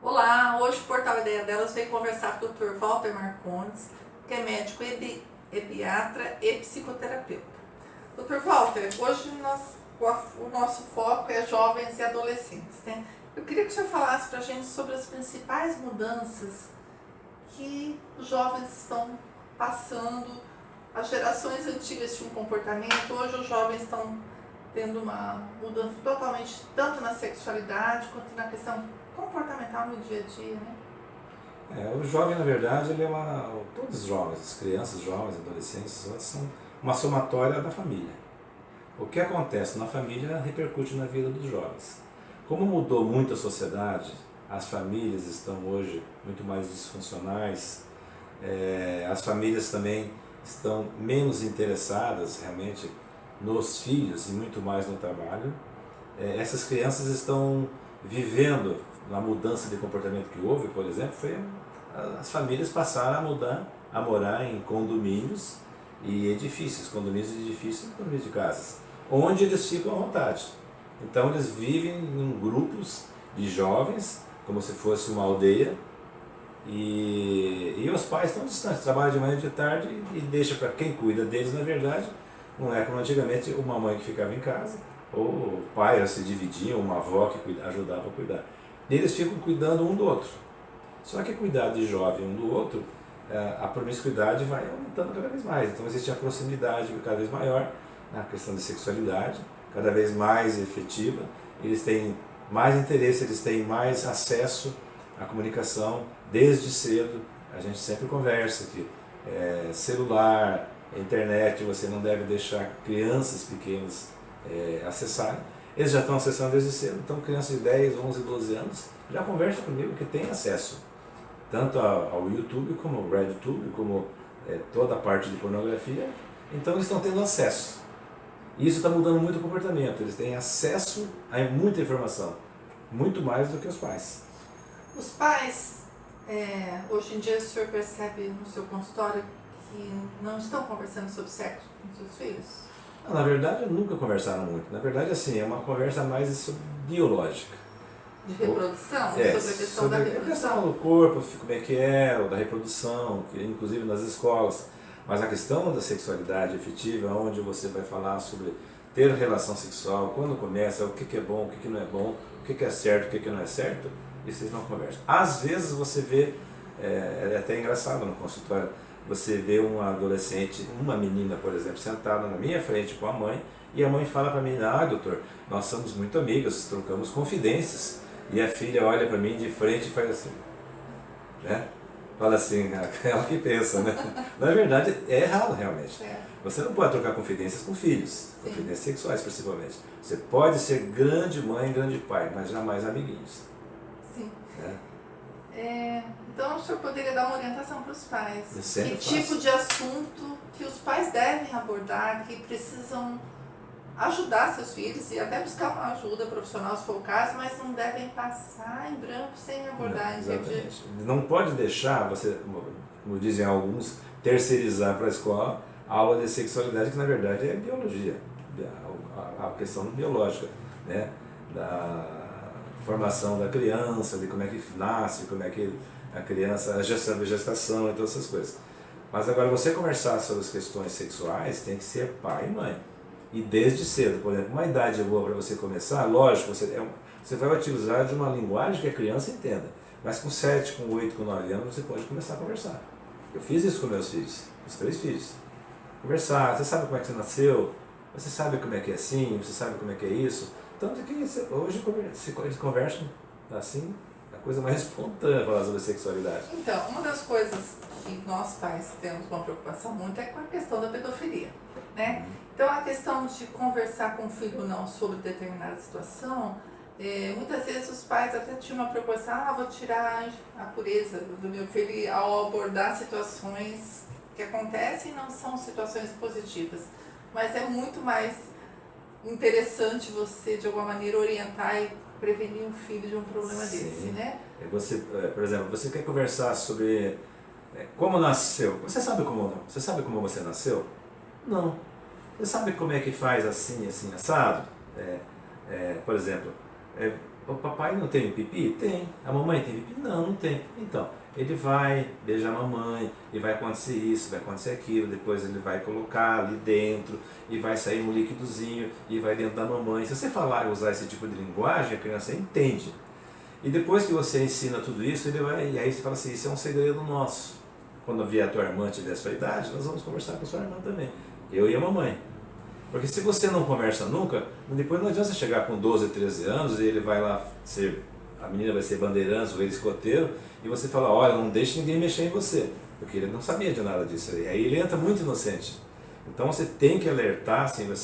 Olá, hoje o Portal Ideia Delas veio conversar com o Dr. Walter Marcondes, que é médico pediatra e psicoterapeuta. Dr. Walter, hoje o nosso foco é jovens e adolescentes, né? Eu queria que o senhor falasse para a gente sobre as principais mudanças que os jovens estão passando. As gerações antigas tinham um comportamento, hoje os jovens estão tendo uma mudança totalmente, tanto na sexualidade quanto na questão comportamental no dia a dia, né? O jovem, na verdade, todos os jovens, as crianças, jovens, adolescentes, são uma somatória da família. O que acontece na família repercute na vida dos jovens. Como mudou muito a sociedade, as famílias estão hoje muito mais disfuncionais, as famílias também estão menos interessadas realmente nos filhos e muito mais no trabalho. Essas crianças estão vivendo na mudança de comportamento que houve, por exemplo, as famílias passaram a morar em condomínios e edifícios, condomínios de casas, onde eles ficam à vontade. Então eles vivem em grupos de jovens, como se fosse uma aldeia, e os pais estão distantes, trabalham de manhã e de tarde e deixa para quem cuida deles, na verdade, não é como antigamente uma mãe que ficava em casa, ou o pai se dividia, uma avó que ajudava a cuidar. E eles ficam cuidando um do outro. Só que cuidar de jovem um do outro, a promiscuidade vai aumentando cada vez mais. Então existe a proximidade cada vez maior na questão de sexualidade, cada vez mais efetiva. Eles têm mais interesse, eles têm mais acesso à comunicação desde cedo. A gente sempre conversa que celular, internet, você não deve deixar crianças pequenas acessarem. Eles já estão acessando desde cedo, então crianças de 10, 11, 12 anos já conversam comigo que tem acesso tanto ao YouTube como ao RedTube, como toda a parte de pornografia, então eles estão tendo acesso. E isso está mudando muito o comportamento, eles têm acesso a muita informação, muito mais do que os pais. Os pais, hoje em dia o senhor percebe no seu consultório que não estão conversando sobre sexo com seus filhos? Na verdade, nunca conversaram muito. Na verdade, assim, é uma conversa mais biológica. De reprodução? Sobre a questão da reprodução? A questão do corpo, como é que é, ou da reprodução, que, inclusive nas escolas. Mas a questão da sexualidade efetiva, onde você vai falar sobre ter relação sexual, quando começa, o que é bom, o que não é bom, o que é certo, o que não é certo, isso eles não conversam. Às vezes você vê, é até engraçado no consultório, você vê uma adolescente, uma menina, por exemplo, sentada na minha frente com a mãe, e a mãe fala para mim, doutor, nós somos muito amigas, trocamos confidências. E a filha olha para mim de frente e faz assim, né? Fala assim, ela que pensa, né? Na verdade, é errado realmente. Você não pode trocar confidências com filhos, sim, confidências sexuais principalmente. Você pode ser grande mãe, grande pai, mas jamais amiguinhos. Sim. Então o senhor poderia dar uma orientação para os pais? Que tipo de assunto que os pais devem abordar, que precisam ajudar seus filhos e até buscar uma ajuda profissional se for o caso, mas não devem passar em branco sem abordar. Não pode deixar, você, como dizem alguns, terceirizar para a escola a aula de sexualidade, que na verdade é biologia, a questão biológica, né? Da formação da criança, de como é que nasce, como é que a criança, a gestação e todas essas coisas. Mas agora você conversar sobre as questões sexuais tem que ser pai e mãe. E desde cedo, por exemplo, uma idade boa para você começar, lógico, você vai utilizar de uma linguagem que a criança entenda. Mas com 7, com 8, com 9 anos você pode começar a conversar. Eu fiz isso com meus filhos, os 3 filhos. Conversar, você sabe como é que você nasceu? Você sabe como é que é assim? Você sabe como é que é isso? Tanto que hoje eles conversam assim, a coisa mais espontânea falar sobre sexualidade. Então, uma das coisas que nós pais temos uma preocupação muito é com a questão da pedofilia, né? Então, a questão de conversar com o filho ou não sobre determinada situação, muitas vezes os pais até tinham uma preocupação, vou tirar a pureza do meu filho ao abordar situações que acontecem e não são situações positivas. Mas é muito mais interessante você, de alguma maneira, orientar e prevenir um filho de um problema desse, né? Você, por exemplo, você quer conversar sobre como nasceu. Você sabe como você nasceu? Não. Você sabe como é que faz assim, assim, assado? Por exemplo, o papai não tem pipi? Tem. A mamãe tem pipi? Não, não tem. Então, ele vai beijar a mamãe, e vai acontecer isso, vai acontecer aquilo, depois ele vai colocar ali dentro, e vai sair um líquidozinho, e vai dentro da mamãe. Se você falar e usar esse tipo de linguagem, a criança entende. E depois que você ensina tudo isso, ele vai, e aí você fala assim, isso é um segredo nosso. Quando vier a tua irmã tiver a sua idade, nós vamos conversar com a sua irmã também. Eu e a mamãe. Porque se você não conversa nunca, depois não adianta você chegar com 12, 13 anos e ele vai lá ser, a menina vai ser bandeirante ou ele escoteiro, e você fala, olha, não deixe ninguém mexer em você, porque ele não sabia de nada disso. E aí ele entra muito inocente. Então você tem que alertar assim,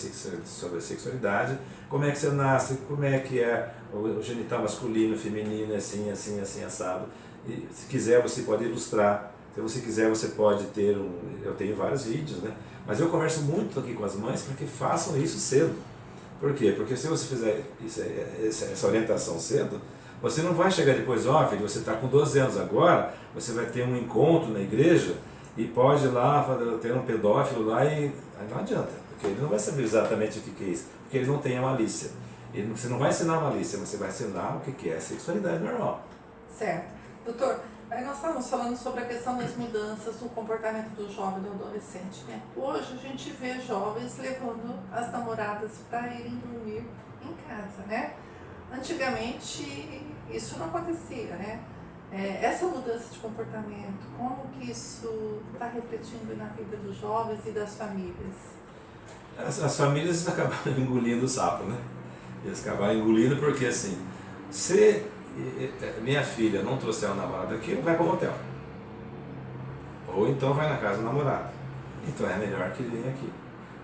sobre a sexualidade, como é que você nasce, como é que é o genital masculino, feminino, assim, assim, assim, assado. E se quiser você pode ilustrar, se você quiser você pode ter, eu tenho vários vídeos, né? Mas eu converso muito aqui com as mães para que façam isso cedo. Por quê? Porque se você fizer essa orientação cedo, você não vai chegar depois, ó filho, você está com 12 anos agora, você vai ter um encontro na igreja e pode ir lá ter um pedófilo lá e aí não adianta, porque ele não vai saber exatamente o que é isso, porque ele não tem a malícia. Você não vai ensinar a malícia, você vai ensinar o que é a sexualidade normal. Certo. Doutor, aí nós estávamos falando sobre a questão das mudanças no comportamento do jovem e do adolescente, né? Hoje a gente vê jovens levando as namoradas para irem dormir em casa, né? Antigamente isso não acontecia, né? Essa mudança de comportamento, como que isso está refletindo na vida dos jovens e das famílias? As famílias acabaram engolindo o sapo, né? Eles acabaram engolindo porque assim, se minha filha não trouxer o namorado aqui, vai para o hotel. Ou então vai na casa do namorado. Então é melhor que venha aqui.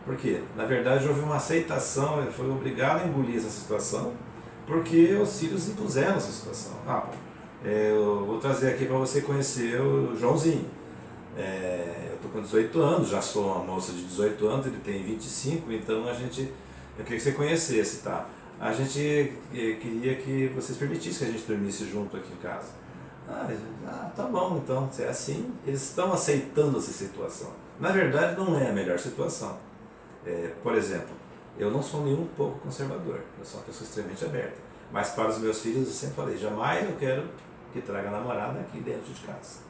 Por quê? Na verdade houve uma aceitação, ele foi obrigado a engolir essa situação, porque os filhos impuseram essa situação. Eu vou trazer aqui para você conhecer o Joãozinho. Eu estou com 18 anos, já sou uma moça de 18 anos, ele tem 25, então eu queria que você conhecesse, tá? A gente queria que vocês permitissem que a gente dormisse junto aqui em casa. Tá bom, então, se é assim, eles estão aceitando essa situação. Na verdade, não é a melhor situação. Por exemplo, eu não sou nem um pouco conservador, eu sou uma pessoa extremamente aberta. Mas para os meus filhos eu sempre falei, jamais eu quero que traga a namorada aqui dentro de casa.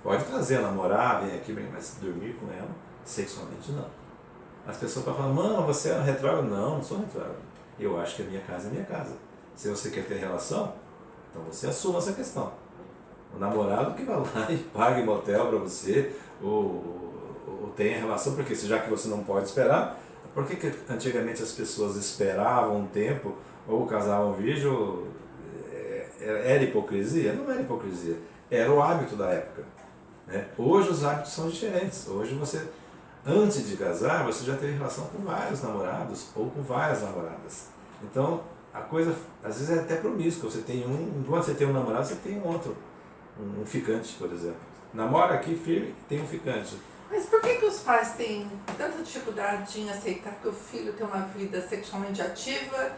Pode trazer a namorada, vem aqui, mas dormir com ela, sexualmente não. As pessoas podem falar, mano, você é retrógrado? Não, não sou retrógrado. Eu acho que a minha casa é minha casa. Se você quer ter relação, então você assuma essa questão. O namorado que vai lá e pague motel para você, ou tenha relação, porque já que você não pode esperar, por que antigamente as pessoas esperavam um tempo, ou casavam virgem, ou era hipocrisia? Não era hipocrisia, era o hábito da época. Né? Hoje os hábitos são diferentes. Hoje você, antes de casar, você já teve relação com vários namorados ou com várias namoradas. Então, a coisa, às vezes é até promíscua. Você tem enquanto você tem um namorado, você tem um outro, um ficante, por exemplo. Namora aqui firme, tem um ficante. Mas por que os pais têm tanta dificuldade em aceitar que o filho tem uma vida sexualmente ativa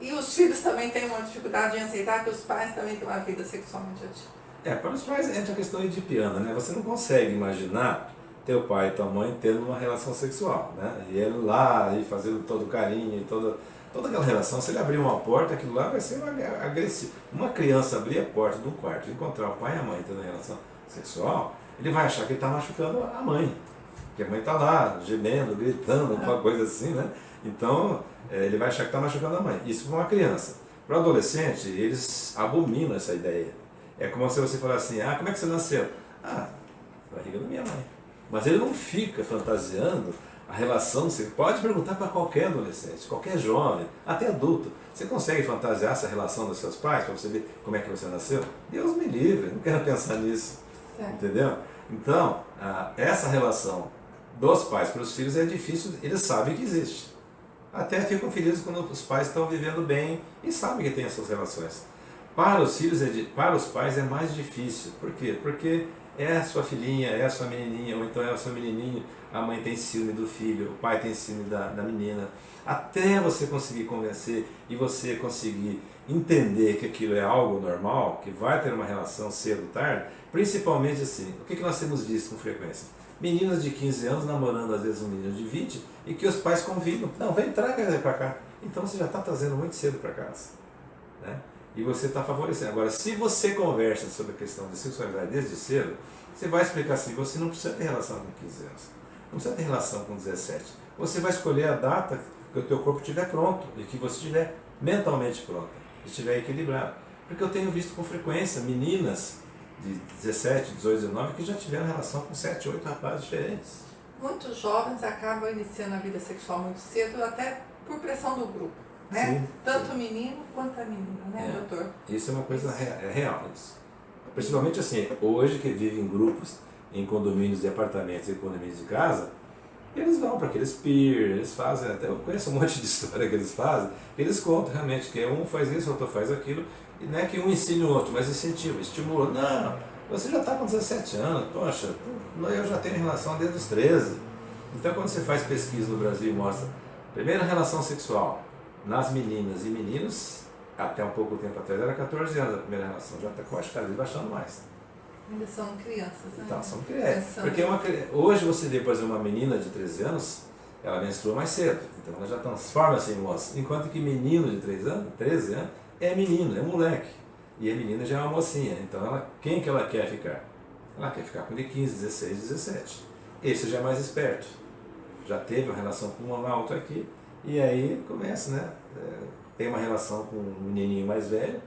e os filhos também têm uma dificuldade em aceitar que os pais também têm uma vida sexualmente ativa? Para os pais entra a questão edipiana, né? Você não consegue imaginar teu pai e tua mãe tendo uma relação sexual, né? E ele lá, e fazendo todo o carinho, e toda aquela relação. Se ele abrir uma porta, aquilo lá vai ser agressivo. Uma criança abrir a porta de um quarto e encontrar o pai e a mãe tendo relação sexual, ele vai achar que ele está machucando a mãe. Porque a mãe está lá, gemendo, gritando, alguma coisa assim, né? Então, ele vai achar que está machucando a mãe. Isso para uma criança. Para o adolescente, eles abominam essa ideia. É como se você falar assim, como é que você nasceu? Barriga da minha mãe. Mas ele não fica fantasiando a relação. Você pode perguntar para qualquer adolescente, qualquer jovem, até adulto. Você consegue fantasiar essa relação dos seus pais para você ver como é que você nasceu? Deus me livre, não quero pensar nisso. Entendeu? Então, essa relação dos pais para os filhos é difícil, eles sabem que existe. Até ficam felizes quando os pais estão vivendo bem e sabem que tem essas relações. Para os filhos, para os pais é mais difícil. Por quê? Porque é a sua filhinha, é a sua menininha, ou então é o seu menininho, a mãe tem ciúme do filho, o pai tem ciúme da menina. Até você conseguir convencer e você conseguir entender que aquilo é algo normal, que vai ter uma relação cedo ou tarde, principalmente assim, o que nós temos visto com frequência? Meninas de 15 anos namorando às vezes um menino de 20 e que os pais convidam, não, vem, traga ele para cá. Então você já está trazendo muito cedo para casa. Né? E você está favorecendo. Agora, se você conversa sobre a questão de sexualidade desde cedo, você vai explicar assim, você não precisa ter relação com 15 anos, não precisa ter relação com 17. Você vai escolher a data que o teu corpo estiver pronto e que você estiver mentalmente pronto, estiver equilibrado. Porque eu tenho visto com frequência meninas de 17, 18, 19 que já tiveram relação com 7, 8 rapazes diferentes. Muitos jovens acabam iniciando a vida sexual muito cedo, até por pressão do grupo, né? Sim, Tanto sim. o menino quanto a menina, né, doutor? Isso é uma coisa real. Isso. Principalmente assim, hoje que vivem em grupos, em condomínios de apartamentos e condomínios de casa, eles vão para aqueles peer, eles fazem, até eu conheço um monte de história que eles fazem, que eles contam realmente que um faz isso, o outro faz aquilo, e não é que um ensine o outro, mas incentiva, estimula. Não, você já está com 17 anos, poxa, eu já tenho relação desde os 13. Então quando você faz pesquisa no Brasil e mostra, primeira relação sexual nas meninas e meninos, até um pouco tempo atrás era 14 anos a primeira relação, já está, acho que cada vez baixando mais. Ainda são crianças, né? Então, são crianças. Porque hoje você vê, por exemplo, uma menina de 13 anos, ela menstrua mais cedo, então ela já transforma-se em moça. Enquanto que menino de 13 anos, é menino, é moleque. E a menina já é uma mocinha. Então, quem que ela quer ficar? Ela quer ficar com de 15, 16, 17. Esse já é mais esperto. Já teve uma relação com uma lá, outra aqui. E aí começa, né? Tem uma relação com um menininho mais velho,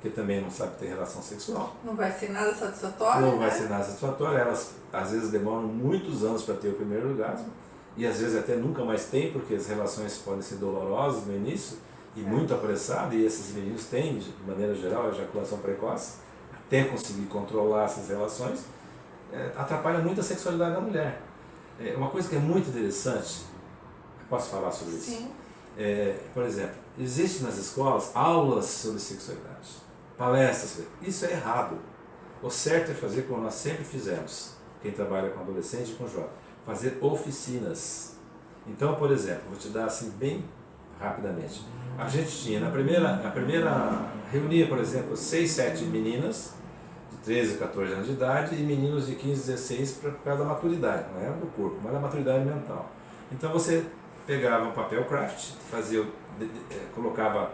que também não sabe ter relação sexual. Não vai ser nada satisfatório, Não né? vai ser nada satisfatório. Elas às vezes demoram muitos anos para ter o primeiro orgasmo. E às vezes até nunca mais tem, porque as relações podem ser dolorosas no início e muito apressadas. E esses meninos têm, de maneira geral, a ejaculação precoce. Até conseguir controlar essas relações, atrapalha muito a sexualidade da mulher. Uma coisa que é muito interessante, posso falar sobre isso? Sim. Por exemplo, existe nas escolas aulas sobre sexualidade, palestras sobre isso. É errado. O certo é fazer como nós sempre fizemos, quem trabalha com adolescente e com jovem, fazer oficinas. Então, por exemplo, vou te dar assim bem rapidamente. A gente tinha, na primeira reunia, por exemplo, 6, 7 meninas de 13, 14 anos de idade e meninos de 15, 16 por causa da maturidade, não era do corpo, mas da maturidade mental. Então você pegava um papel craft, colocava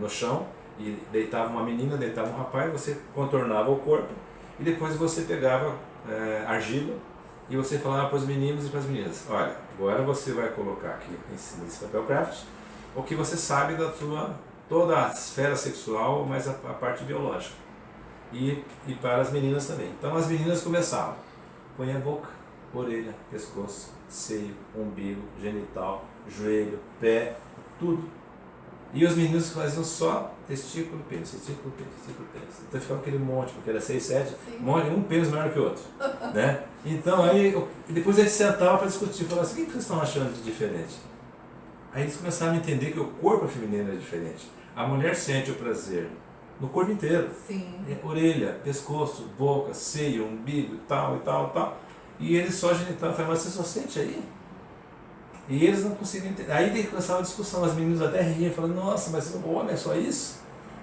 no chão e deitava uma menina, deitava um rapaz, você contornava o corpo e depois você pegava argila e você falava para os meninos e para as meninas, olha, agora você vai colocar aqui em cima desse papel craft o que você sabe da toda a esfera sexual, mas a parte biológica. E para as meninas também. Então as meninas começavam, põe a boca, orelha, pescoço, seio, umbigo, genital, joelho, pé, tudo. E os meninos faziam só testículo, pênis, testículo, pênis, testículo, pênis. Então ficava aquele monte, porque era 6, 7, um pênis maior que o outro. Né? Então aí, depois eles sentavam para discutir, falavam assim, o que vocês estão achando de diferente? Aí eles começaram a entender que o corpo feminino é diferente. A mulher sente o prazer no corpo inteiro. Sim. Orelha, pescoço, boca, seio, umbigo, tal e tal e tal. E eles só genital, falaram, mas você só sente aí? E eles não conseguiam entender. Aí começava a discussão, as meninas até riam, falando, nossa, mas o homem é só isso?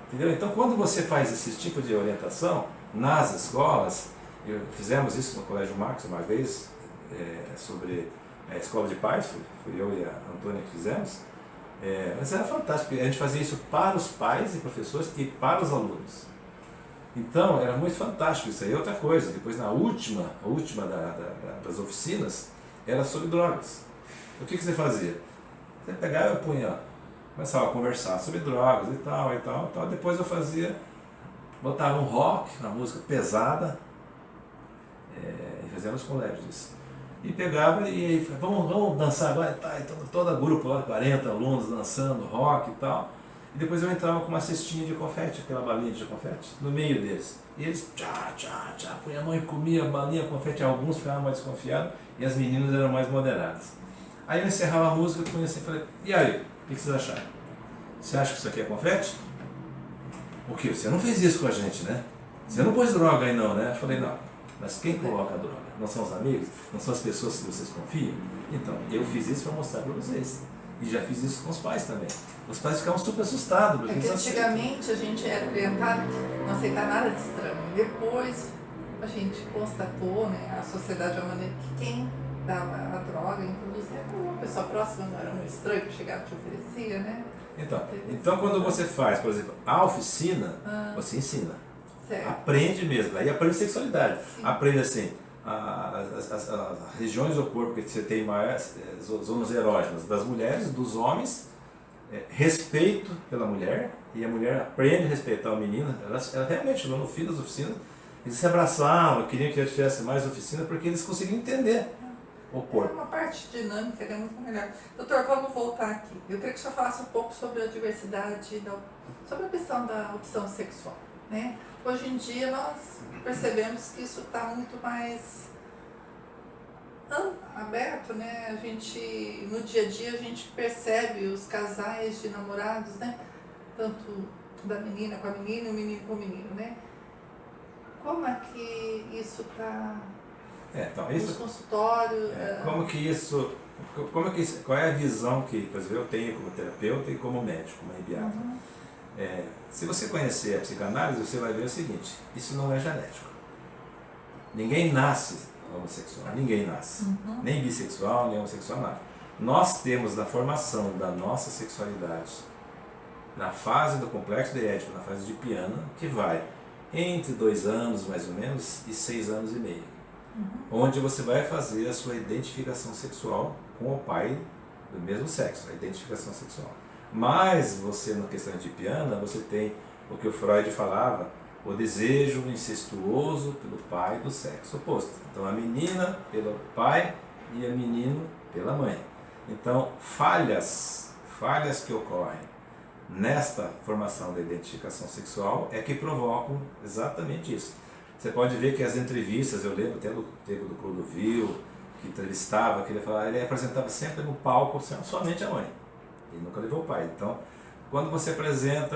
Entendeu? Então quando você faz esse tipo de orientação nas escolas, fizemos isso no Colégio Marcos uma vez, sobre a escola de pais, fui eu e a Antônia que fizemos, mas era fantástico, a gente fazia isso para os pais e professores e para os alunos. Então era muito fantástico isso aí. Outra coisa, depois a última das oficinas era sobre drogas. O que você fazia? Você pegava e punha, começava a conversar sobre drogas e tal, e tal, e tal. Depois eu botava um rock, uma música pesada, e fazia nos colégios isso. E pegava e vamos dançar agora, tá, então, todo grupo lá, 40 alunos dançando rock e tal. E depois eu entrava com uma cestinha de confete, aquela balinha de confete, no meio deles. E eles, punha a mão e comia a balinha, confete, alguns ficavam mais desconfiados e as meninas eram mais moderadas. Aí eu encerrava a música, eu assim, falei, e aí, o que vocês acharam? Você acha que isso aqui é confete? O quê? Você não fez isso com a gente, né? Você não pôs droga aí não, né? Eu falei, não, mas quem coloca a droga? Não são os amigos? Não são as pessoas que vocês confiam? Então, eu fiz isso para mostrar para vocês. E já fiz isso com os pais também. Os pais ficavam super assustados. Porque que antigamente a gente era orientado a não aceitar nada de estranho. Depois a gente constatou, né, a sociedade de uma maneira que quem dava a droga, introduzia como uma pessoa próxima, não era um estranho que chegava e te oferecia, né? Então quando você faz, por exemplo, a oficina, você ensina. Certo. Aprende mesmo, aí aprende sexualidade. Sim. Aprende assim, as regiões do corpo que você tem mais, zonas erógenas das mulheres, dos homens, respeito pela mulher, e a mulher aprende a respeitar o menino. Ela realmente chegou no fim das oficinas, eles se abraçavam, queriam que tivesse mais oficina, porque eles conseguiam entender o É corpo. uma parte dinâmica, é muito melhor. Doutor, vamos voltar aqui. Eu queria que o senhor falasse um pouco sobre a diversidade, sobre a questão da opção sexual, né? Hoje em dia nós percebemos que isso está muito mais aberto, né? A gente, no dia a dia, a gente percebe os casais de namorados, né? Tanto da menina com a menina e o menino com o menino, né? Como é que isso está Então, nos consultórios? qual é a visão que, por exemplo, eu tenho como terapeuta e como médico, como embiatra? Se você conhecer a psicanálise, você vai ver o seguinte: isso não é genético. Ninguém nasce homossexual, ninguém nasce. Nem bissexual, nem homossexual, nada. Nós temos na formação da nossa sexualidade, na fase do complexo de Édipo, na fase de Piana, que vai entre 2 anos, mais ou menos, e 6 anos e meio. Onde você vai fazer a sua identificação sexual com o pai do mesmo sexo, a identificação sexual. Mas você, na questão de Piana, você tem o que o Freud falava, o desejo incestuoso pelo pai do sexo oposto. Então a menina pelo pai e o menino pela mãe. Então falhas que ocorrem nesta formação da identificação sexual é que provocam exatamente isso. Você pode ver que as entrevistas, eu lembro até do tempo do Clodovil, que entrevistava, que ele apresentava sempre no palco somente a mãe. Ele nunca levou o pai. Então, quando você apresenta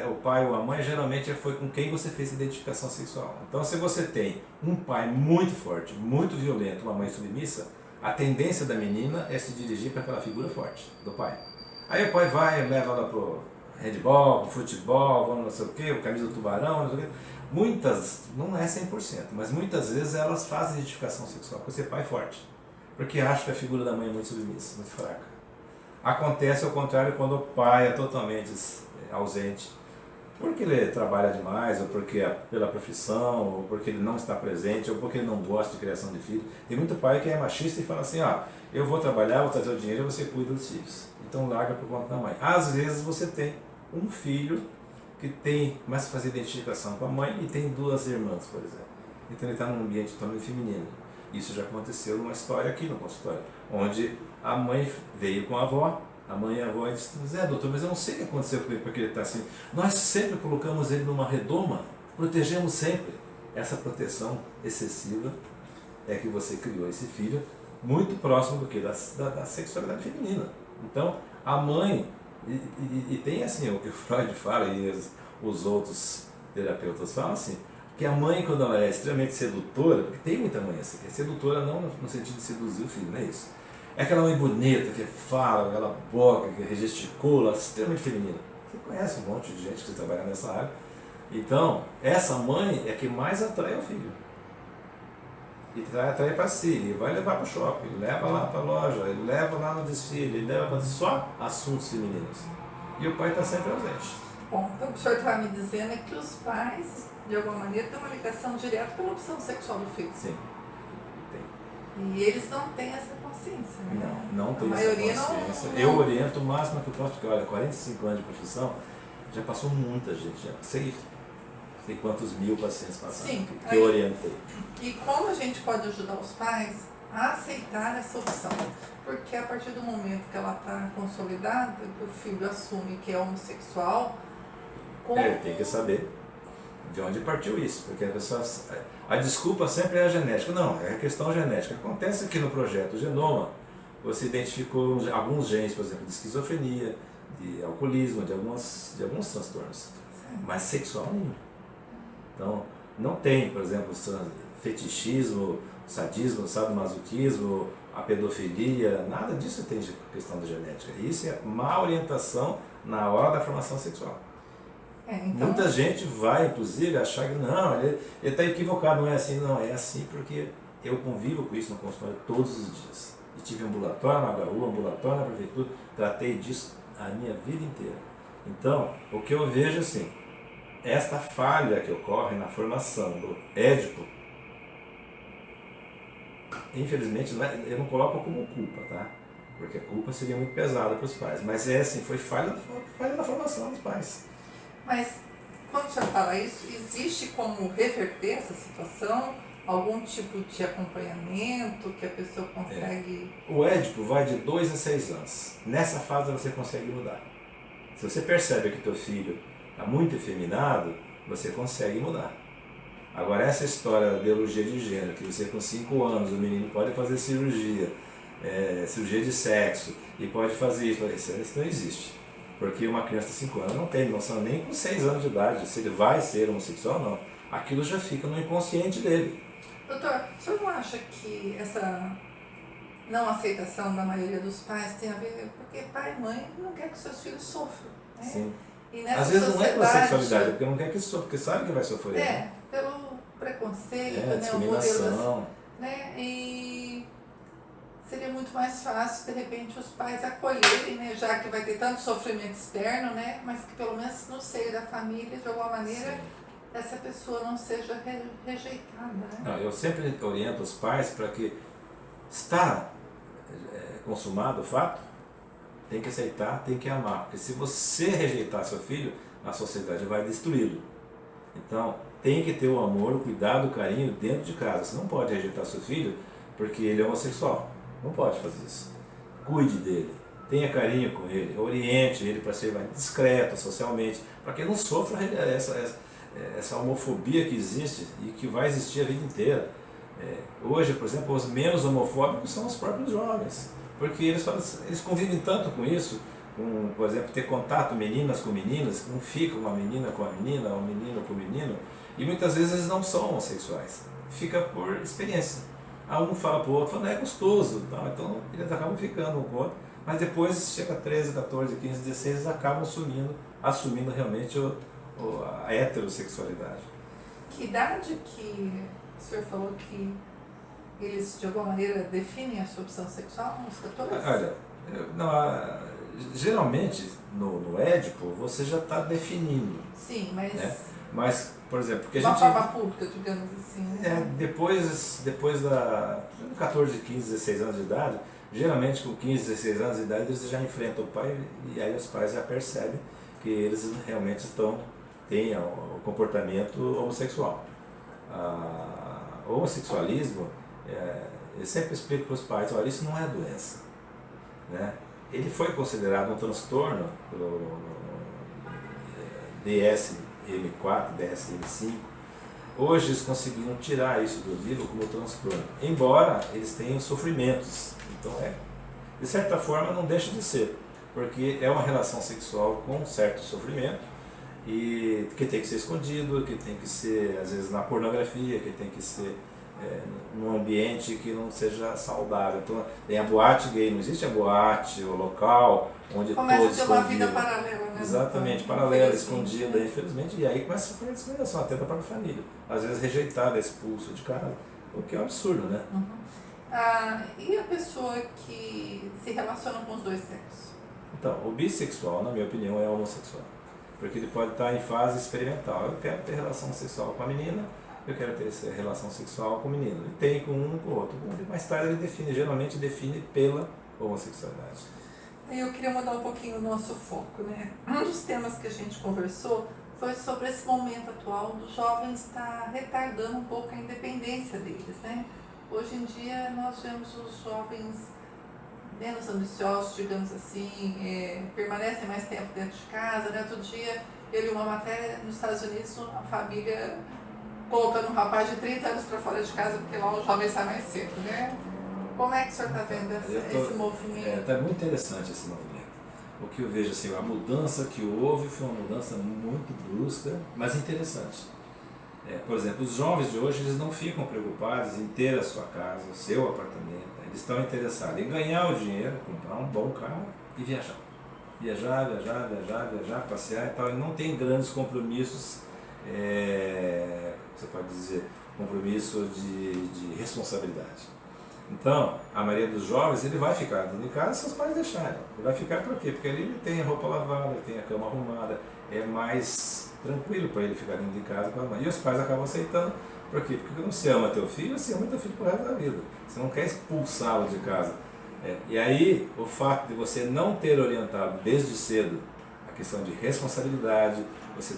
o pai ou a mãe, geralmente foi com quem você fez identificação sexual. Então, se você tem um pai muito forte, muito violento, uma mãe submissa, a tendência da menina é se dirigir para aquela figura forte do pai. Aí o pai vai e leva ela pro handball, pro futebol, não sei o quê, o camisa do tubarão, não sei o quê. Muitas, não é 100%, mas muitas vezes elas fazem identificação sexual com esse pai forte, porque acham que a figura da mãe é muito submissa, muito fraca. Acontece ao contrário quando o pai é totalmente ausente, porque ele trabalha demais, ou porque pela profissão, ou porque ele não está presente, ou porque ele não gosta de criação de filhos. Tem muito pai que é machista e fala assim: eu vou trabalhar, vou trazer o dinheiro e você cuida dos filhos. Então larga por conta da mãe. Às vezes você tem um filho que começa a fazer identificação com a mãe e tem 2 irmãs, por exemplo. Então ele está num ambiente totalmente feminino. Isso já aconteceu numa história aqui no consultório, onde a mãe veio com a avó, a mãe e a avó disse: doutor, mas eu não sei o que aconteceu com ele, porque ele está assim. Nós sempre colocamos ele numa redoma, protegemos sempre. Essa proteção excessiva é que você criou esse filho muito próximo do que? Da sexualidade feminina. Então, a mãe, e tem assim, o que o Freud fala e os outros terapeutas falam assim, que a mãe, quando ela é extremamente sedutora, porque tem muita mãe assim, que é sedutora não no sentido de seduzir o filho, não é isso. É aquela mãe bonita, que fala, aquela boca, que gesticula, extremamente feminina. Você conhece um monte de gente que trabalha nessa área. Então, essa mãe é que mais atrai o filho. E atrai para si, e vai levar para o shopping, leva lá para a loja, ele leva lá no desfile, ele leva para só assuntos femininos. E o pai está sempre ausente. Bom, então o que o senhor está me dizendo é que os pais, de alguma maneira, têm uma ligação direta pela opção sexual do filho. Sim, tem. E eles não têm essa consciência, né? Não tem essa consciência. Não. Eu oriento o máximo que eu posso, porque olha, 45 anos de profissão, já passou muita gente, já sei quantos mil pacientes passaram. Sim, que eu orientei. E como a gente pode ajudar os pais a aceitar essa opção? Porque a partir do momento que ela está consolidada, que o filho assume que é homossexual, Ele tem que saber de onde partiu isso, porque a desculpa sempre é a genética. Não, é a questão genética. Acontece que no projeto Genoma, você identificou alguns genes, por exemplo, de esquizofrenia, de alcoolismo, de alguns transtornos, mas sexual nenhum. Então, não tem, por exemplo, fetichismo, sadismo, sadomasoquismo, a pedofilia, nada disso tem questão da genética. Isso é má orientação na hora da formação sexual. Então... Muita gente vai, inclusive, achar que não, ele está equivocado, não é assim, não, é assim porque eu convivo com isso no consultório todos os didias. E tive ambulatório na HU, ambulatório na prefeitura, tratei disso a minha vida inteira. Então, o que eu vejo assim, esta falha que ocorre na formação do Édipo, infelizmente eu não coloco como culpa, tá? Porque a culpa seria muito pesada para os pais, mas assim, foi falha na formação dos pais. Mas quando você fala isso, existe como reverter essa situação? Algum tipo de acompanhamento que a pessoa consegue... O Édipo vai de 2 a 6 anos. Nessa fase você consegue mudar. Se você percebe que teu filho está muito efeminado, você consegue mudar. Agora essa história da ideologia de gênero, que você com 5 anos o menino pode fazer cirurgia de sexo e pode fazer isso não existe. Porque uma criança de 5 anos não tem noção nem com 6 anos de idade se ele vai ser homossexual ou não. Aquilo já fica no inconsciente dele. Doutor, o senhor não acha que essa não aceitação da maioria dos pais tem a ver porque pai e mãe não quer que seus filhos sofram, né? Sim. E nessa às vezes não é pela sociedade, sexualidade, porque não quer que sofra, porque sabe que vai sofrer. pelo preconceito, né? O discriminação. modelo, né? E seria muito mais fácil, de repente, os pais acolherem, né? Já que vai ter tanto sofrimento externo, né? Mas que pelo menos no seio da família, de alguma maneira, essa pessoa não seja rejeitada, né? Não, eu sempre oriento os pais para que está consumado o fato, tem que aceitar, tem que amar, porque se você rejeitar seu filho, a sociedade vai destruí-lo. Então, tem que ter o amor, o cuidado, o carinho dentro de casa. Você não pode rejeitar seu filho porque ele é homossexual. Não pode fazer isso. Cuide dele, tenha carinho com ele, oriente ele para ser mais discreto socialmente, para que ele não sofra essa homofobia que existe e que vai existir a vida inteira. Hoje, por exemplo, os menos homofóbicos são os próprios jovens, porque eles convivem tanto com isso, com, por exemplo, ter contato meninas com meninas, não fica uma menina com a menina, um menino com o menino, e muitas vezes eles não são homossexuais, fica por experiência. Um fala para o outro, é gostoso, então eles acabam ficando um com o outro, mas depois chega a 13, 14, 15, 16, eles acabam assumindo realmente a heterossexualidade. Que idade que o senhor falou que eles de alguma maneira definem a sua opção sexual nos 14? Olha, geralmente no Édipo você já está definindo. Sim, mas... Né? Mas, por exemplo, porque a uma gente... forma pública, digamos assim. Né? Depois da 14, 15, 16 anos de idade, geralmente com 15, 16 anos de idade eles já enfrentam o pai e aí os pais já percebem que eles realmente têm o comportamento homossexual. O homossexualismo, eu sempre explico para os pais, olha, isso não é doença. Né? Ele foi considerado um transtorno pelo DSM-4, DSM-5. Hoje eles conseguiram tirar isso do livro como transtorno, embora eles tenham sofrimentos. Então, de certa forma, não deixa de ser, porque é uma relação sexual com um certo sofrimento, e que tem que ser escondido, que tem que ser, às vezes, na pornografia, que tem que ser num ambiente que não seja saudável. Então, tem a boate gay, não existe a boate, o local onde começa todos a ter uma vida paralela, né? Exatamente, paralela, escondida, infelizmente, e aí começa a sofrer discriminação, até da própria família. Às vezes rejeitado, expulso de casa, o que é um absurdo, né? E a pessoa que se relaciona com os dois sexos? Então, o bissexual, na minha opinião, é homossexual. Porque ele pode estar em fase experimental. Eu quero ter relação sexual com a menina, eu quero ter relação sexual com o menino. E tem com um com o outro. Mais tarde ele geralmente define pela homossexualidade. Eu queria mudar um pouquinho o nosso foco, né? Um dos temas que a gente conversou foi sobre esse momento atual dos jovens estar retardando um pouco a independência deles, né? Hoje em dia nós vemos os jovens menos ambiciosos, digamos assim, permanecem mais tempo dentro de casa, né? Outro dia eu li uma matéria nos Estados Unidos, uma família colocando um rapaz de 30 anos para fora de casa porque lá o jovem sai mais cedo, né? Como é que o senhor está vendo esse movimento? Está muito interessante esse movimento. O que eu vejo assim, a mudança que houve foi uma mudança muito brusca, mas interessante. Por exemplo, os jovens de hoje eles não ficam preocupados em ter a sua casa, o seu apartamento. Eles estão interessados em ganhar o dinheiro, comprar um bom carro e viajar. Viajar, passear e tal. E não tem grandes compromissos, você pode dizer, compromisso de responsabilidade. Então, a maioria dos jovens, ele vai ficar dentro de casa se os pais deixarem. Ele vai ficar por quê? Porque ali ele tem a roupa lavada, ele tem a cama arrumada, é mais tranquilo para ele ficar dentro de casa com a mãe. E os pais acabam aceitando, por quê? Porque quando você ama teu filho, você ama teu filho pro resto da vida. Você não quer expulsá-lo de casa. E aí, o fato de você não ter orientado desde cedo a questão de responsabilidade, você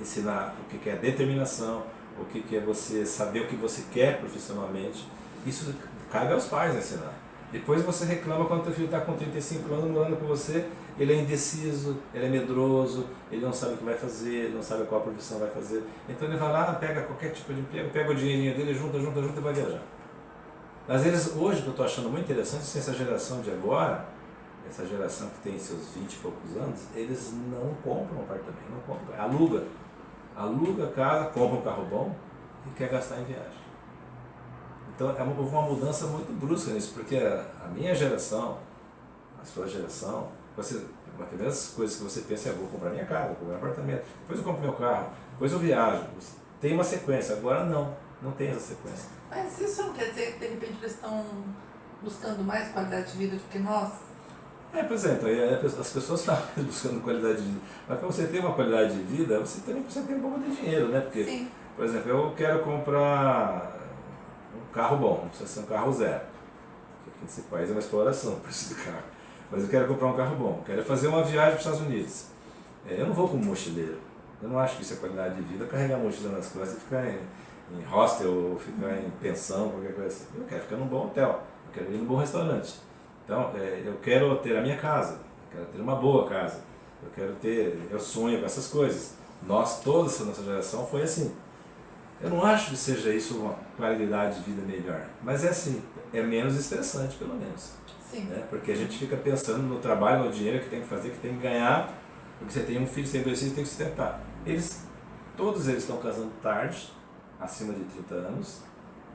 ensinar o que é determinação, o que é você saber o que você quer profissionalmente, isso cabe aos pais ensinar. Depois você reclama quando teu filho está com 35 anos morando com você, ele é indeciso, ele é medroso, ele não sabe o que vai fazer, ele não sabe qual profissão vai fazer. Então ele vai lá, pega qualquer tipo de emprego, pega o dinheirinho dele, junta e vai viajar. Mas eles, hoje, que eu estou achando muito interessante, essa geração de agora, essa geração que tem seus 20 e poucos anos, eles não compram apartamento, não compram, aluga casa, compra um carro bom e quer gastar em viagem. Então houve uma mudança muito brusca nisso, porque a minha geração, a sua geração, uma das primeiras coisas que você pensa é: vou comprar minha casa, vou comprar um apartamento, depois eu compro meu carro, depois eu viajo. Tem uma sequência, agora não tem essa sequência. Mas isso não quer dizer que de repente eles estão buscando mais qualidade de vida do que nós? Pois é, então as pessoas estão buscando qualidade de vida, mas para você ter uma qualidade de vida, você também precisa ter um pouco de dinheiro, né? Porque, sim, por exemplo, eu quero comprar um carro bom, não precisa ser um carro zero, porque aqui nesse país é uma exploração o preço do carro, mas eu quero comprar um carro bom, quero fazer uma viagem para os Estados Unidos. Eu não vou como mochileiro, eu não acho que isso é qualidade de vida, carregar mochila nas costas e ficar em hostel ou ficar em pensão, qualquer coisa assim. Eu quero ficar num bom hotel, eu quero ir num bom restaurante. Então, eu quero ter a minha casa, eu quero ter uma boa casa, eu sonho com essas coisas. Toda essa nossa geração foi assim. Eu não acho que seja isso uma qualidade de vida melhor, mas é assim, é menos estressante pelo menos. sim. Né? Porque a gente fica pensando no trabalho, no dinheiro que tem que fazer, que tem que ganhar, porque você tem um filho, você tem 2 filhos, tem que sustentar. Todos eles estão casando tarde, acima de 30 anos,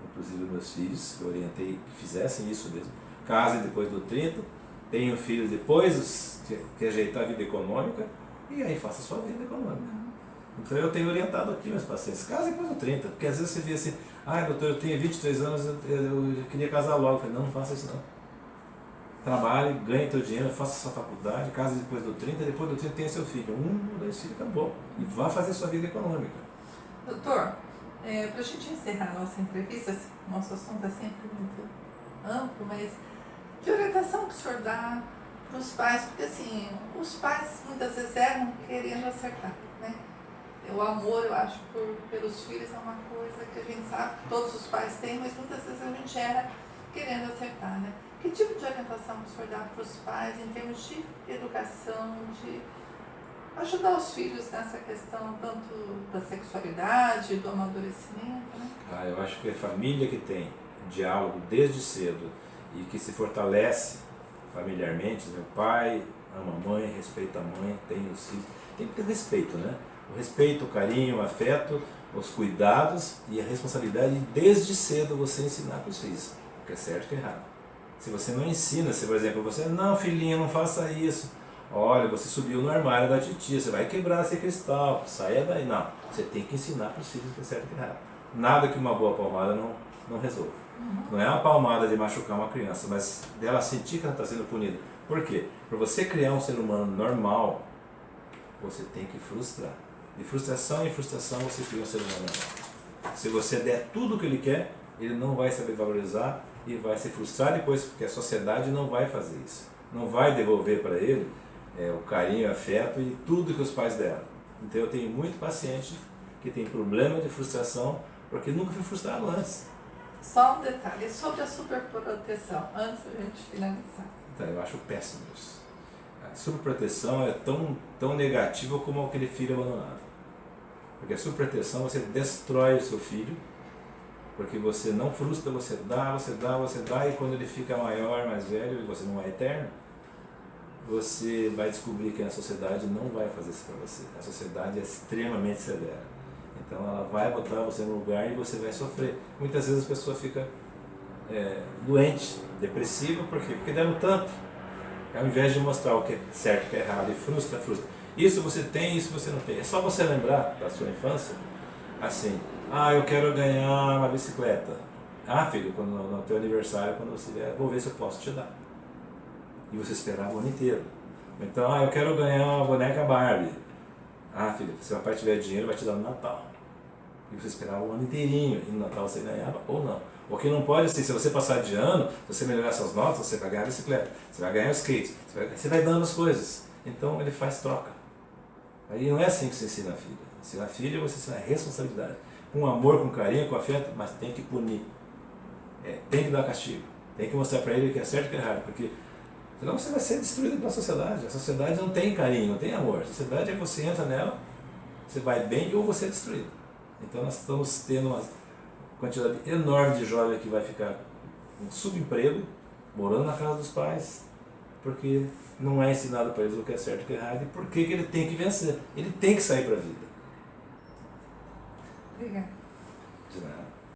inclusive meus filhos, que eu orientei que fizessem isso mesmo. Casem depois do 30, tenham filhos depois, que ajeitar a vida econômica, e aí faça a sua vida econômica. Então eu tenho orientado aqui meus pacientes, casem depois do 30, porque às vezes você vê assim: doutor, eu tenho 23 anos, eu queria casar logo. Eu falei: não faça isso não. Trabalhe, ganhe teu dinheiro, faça sua faculdade, case depois do 30, depois do 30 tenha seu filho. 1 ou 2 filhos, acabou. E vá fazer sua vida econômica. Doutor, para a gente encerrar a nossa entrevista, nosso assunto é sempre muito amplo, mas que orientação que o senhor dá para os pais? Porque assim, os pais muitas vezes erram querendo acertar, né? O amor, eu acho, pelos filhos é uma coisa que a gente sabe que todos os pais têm, mas muitas vezes a gente erra querendo acertar, né? Que tipo de orientação que o senhor dá para os pais em termos de educação, de ajudar os filhos nessa questão tanto da sexualidade, do amadurecimento, né? Eu acho que a família que tem diálogo desde cedo e que se fortalece familiarmente, o pai ama a mãe, respeita a mãe, tem os filhos, tem que ter respeito, né? O respeito, o carinho, o afeto, os cuidados e a responsabilidade desde cedo você ensinar para os filhos o que é certo e o que é errado. Se você não ensina, se por exemplo você: não filhinho, não faça isso, olha, você subiu no armário da titia, você vai quebrar esse cristal, saia daí. Não, você tem que ensinar para os filhos o que é certo e o que é errado. Nada que uma boa palmada não resolva. Não é uma palmada de machucar uma criança, mas dela sentir que ela está sendo punida. Por quê? Para você criar um ser humano normal, você tem que frustrar. De frustração em frustração você cria um ser humano normal. Se você der tudo o que ele quer, ele não vai saber valorizar e vai se frustrar depois, porque a sociedade não vai fazer isso. Não vai devolver para ele o carinho, o afeto e tudo que os pais deram. Então eu tenho muito paciente que tem problema de frustração porque nunca foi frustrado antes. Só um detalhe sobre a superproteção, antes da gente finalizar. Então, eu acho péssimo isso. A superproteção é tão negativa como aquele filho abandonado. Porque a superproteção, você destrói o seu filho, porque você não frustra, você dá, e quando ele fica maior, mais velho, e você não é eterno, você vai descobrir que a sociedade não vai fazer isso para você. A sociedade é extremamente severa. Então ela vai botar você no lugar e você vai sofrer. Muitas vezes a pessoa fica doente, depressiva, por quê? Porque deram tanto. Ao invés de mostrar o que é certo e o que é errado, e frustra. Isso você tem, isso você não tem. É só você lembrar da sua infância, assim: eu quero ganhar uma bicicleta. Ah, filho, quando, no teu aniversário, quando você vier, vou ver se eu posso te dar. E você esperava o ano inteiro. Então, eu quero ganhar uma boneca Barbie. Ah, filho, se o papai tiver dinheiro, vai te dar no Natal. E você esperava o ano inteirinho, e no Natal você ganhava ou não. O que não pode ser, se você passar de ano, se você melhorar suas notas, você vai ganhar a bicicleta, você vai ganhar o skate, você vai dando as coisas. Então ele faz troca. Aí não é assim que você ensina a filha. Ensinar a filha, você ensina a responsabilidade. Com amor, com carinho, com afeto, mas tem que punir. Tem que dar castigo. Tem que mostrar para ele o que é certo e o que é errado. Porque senão você vai ser destruído pela sociedade. A sociedade não tem carinho, não tem amor. A sociedade é que você entra nela, você vai bem ou você é destruído. Então nós estamos tendo uma quantidade enorme de jovens que vai ficar com subemprego, morando na casa dos pais, porque não é ensinado para eles o que é certo e o que é errado, e por que ele tem que vencer. Ele tem que sair para a vida. Obrigada. De nada.